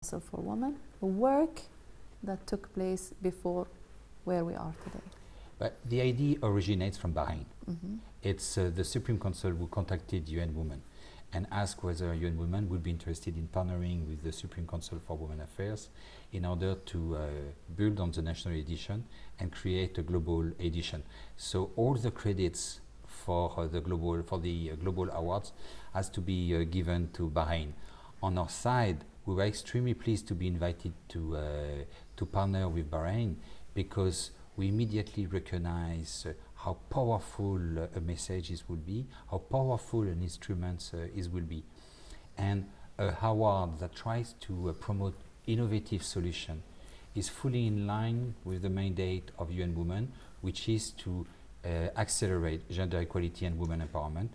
Council for Women, work that took place before where we are today? But the idea originates from Bahrain. Mm-hmm. It's the Supreme Council who contacted UN Women and asked whether UN Women would be interested in partnering with the Supreme Council for Women Affairs in order to build on the national edition and create a global edition. So all the credits for the global awards has to be given to Bahrain. On our side, we were extremely pleased to be invited to partner with Bahrain because we immediately recognize how powerful a message is will be, how powerful an instrument is will be. And a award that tries to promote innovative solution is fully in line with the mandate of UN Women, which is to accelerate gender equality and women empowerment.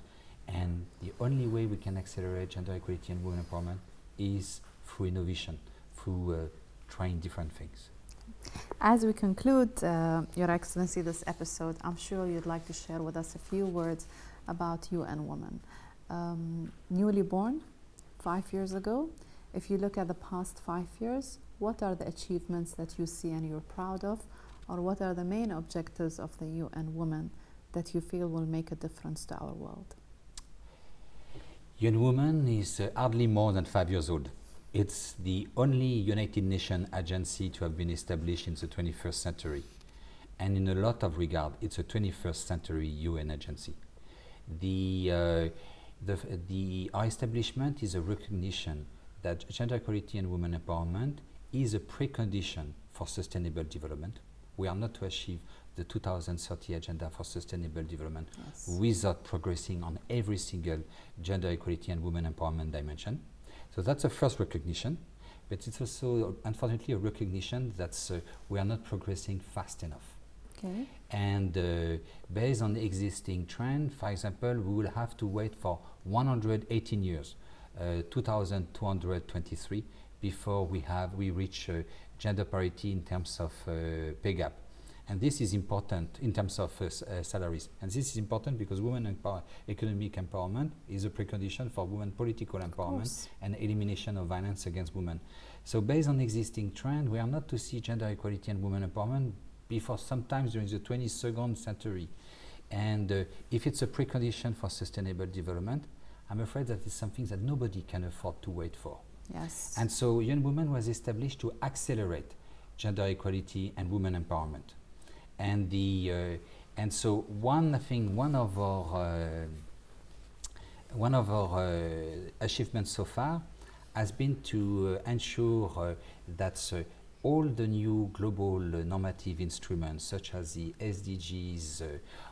And the only way we can accelerate gender equality and women empowerment is through innovation, through trying different things. As we conclude, Your Excellency, this episode, I'm sure you'd like to share with us a few words about UN Women. Newly born 5 years ago, if you look at the past 5 years, what are the achievements that you see and you're proud of, or what are the main objectives of the UN Women that you feel will make a difference to our world? UN Women is hardly more than 5 years old. It's the only United Nations agency to have been established in the 21st century. And in a lot of regard, it's a 21st century UN agency. Our establishment is a recognition that gender equality and women empowerment is a precondition for sustainable development. We are not to achieve the 2030 Agenda for Sustainable Development without progressing on every single gender equality and women empowerment dimension. So that's the first recognition, but it's also, unfortunately, a recognition that we are not progressing fast enough. Okay. And based on the existing trend, for example, we will have to wait for 118 years, 2223, before we reach gender parity in terms of pay gap. And this is important in terms of salaries. And this is important because women economic empowerment is a precondition for women political empowerment and elimination of violence against women. So based on existing trend, we are not to see gender equality and women empowerment before sometimes during the 22nd century. And if it's a precondition for sustainable development, I'm afraid that it's something that nobody can afford to wait for. Yes. And so UN Women was established to accelerate gender equality and women empowerment. And and so one of our achievements so far has been to ensure that all the new global normative instruments, such as the SDGs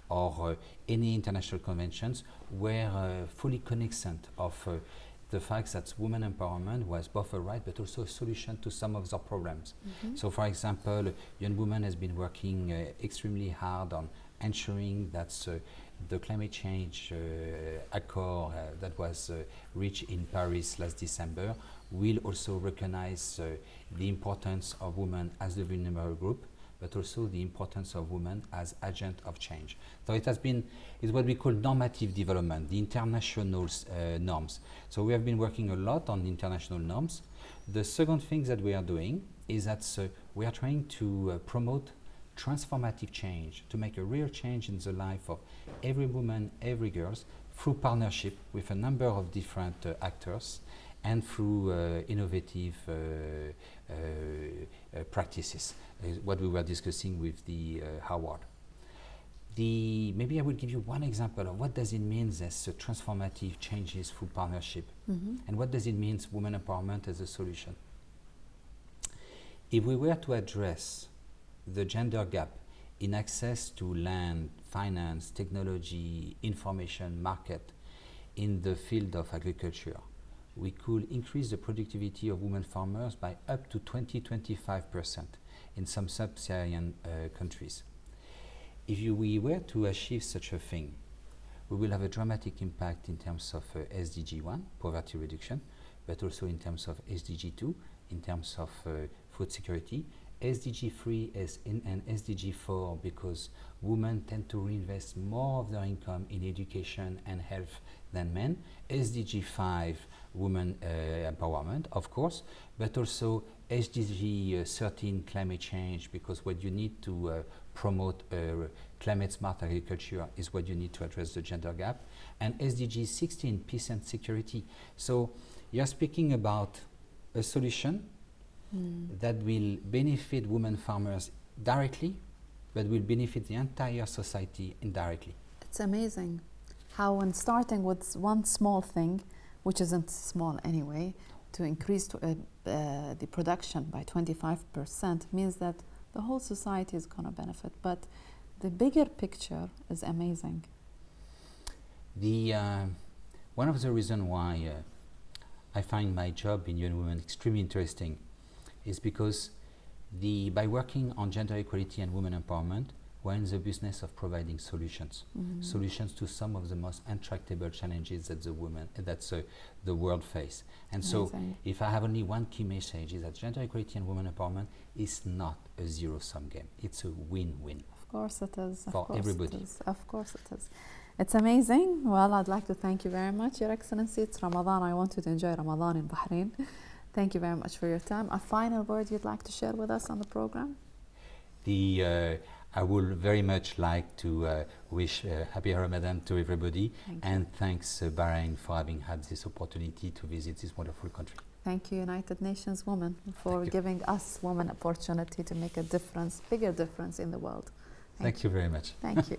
or any international conventions, were fully cognizant of the fact that women empowerment was both a right but also a solution to some of the problems. Mm-hmm. So for example, Young Women has been working extremely hard on ensuring that the climate change accord that was reached in Paris last December will also recognize the importance of women as the vulnerable group, but also the importance of women as agent of change. So it has been, it's what we call normative development, the international norms. So we have been working a lot on international norms. The second thing that we are doing is that we are trying to promote transformative change, to make a real change in the life of every woman, every girl, through partnership with a number of different actors and through innovative practices, what we were discussing with the award. Maybe I will give you one example of what does it mean as transformative changes through partnership, and what does it mean women empowerment as a solution. If we were to address the gender gap in access to land, finance, technology, information, market in the field of agriculture, we could increase the productivity of women farmers by up to 20-25% in some sub-Saharan countries. If we were to achieve such a thing, we will have a dramatic impact in terms of SDG 1, poverty reduction, but also in terms of SDG 2, in terms of food security, SDG 3 and SDG 4 because women tend to reinvest more of their income in education and health than men. SDG 5, women empowerment, of course, but also SDG 13, climate change, because what you need to promote climate smart agriculture is what you need to address the gender gap. And SDG 16, peace and security. So you're speaking about a solution that will benefit women farmers directly, but will benefit the entire society indirectly. It's amazing how, when starting with one small thing, which isn't small anyway, to increase the production by 25% means that the whole society is going to benefit. But the bigger picture is amazing. One of the reasons why I find my job in UN Women extremely interesting is because by working on gender equality and women empowerment, we're in the business of providing solutions, solutions to some of the most intractable challenges that the world face. And so, if I have only one key message, is that gender equality and women empowerment is not a zero-sum game. It's a win-win. Of course it is. For everybody. It is. Of course it is. It's amazing. Well, I'd like to thank you very much, Your Excellency. It's Ramadan. I want you to enjoy Ramadan in Bahrain. Thank you very much for your time. A final word you'd like to share with us on the program? I would very much like to wish happy Ramadan to everybody, and thanks Bahrain for having had this opportunity to visit this wonderful country. Thank you, United Nations Women, for giving us women opportunity to make a difference, bigger difference in the world. Thank you very much. Thank you.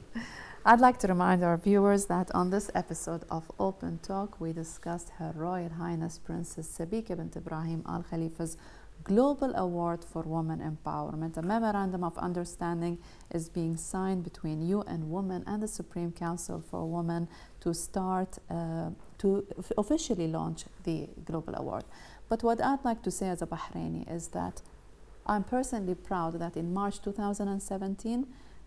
I'd like to remind our viewers that on this episode of Open Talk, we discussed Her Royal Highness Princess Sabika bint Ibrahim Al Khalifa's Global Award for Women Empowerment. A memorandum of understanding is being signed between UN Women and the Supreme Council for Women to start to officially launch the Global Award. But what I'd like to say as a Bahraini is that I'm personally proud that in March 2017,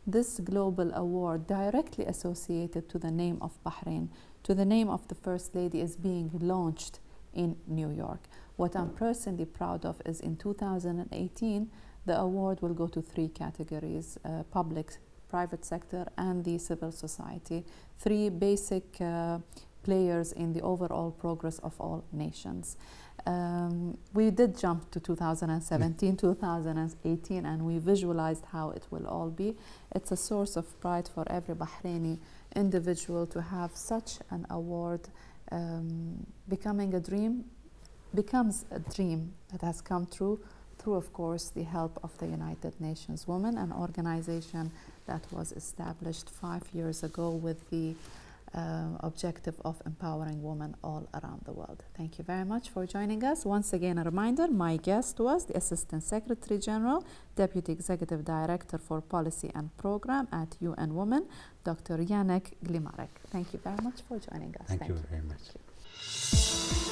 this Global Award, directly associated to the name of Bahrain, to the name of the First Lady, is being launched in New York. What I'm personally proud of is in 2018, the award will go to 3 categories: public, private sector, and the civil society. 3 basic players in the overall progress of all nations. We did jump to 2017, 2018, and we visualized how it will all be. It's a source of pride for every Bahraini individual to have such an award. Becomes a dream that has come true through, of course, the help of the United Nations Women, an organization that was established 5 years ago with the objective of empowering women all around the world. Thank you very much for joining us. Once again, a reminder, my guest was the Assistant Secretary General, Deputy Executive Director for Policy and Program at UN Women, Dr. Yank Kleymarek. Thank you very much for joining us. Thank you very much.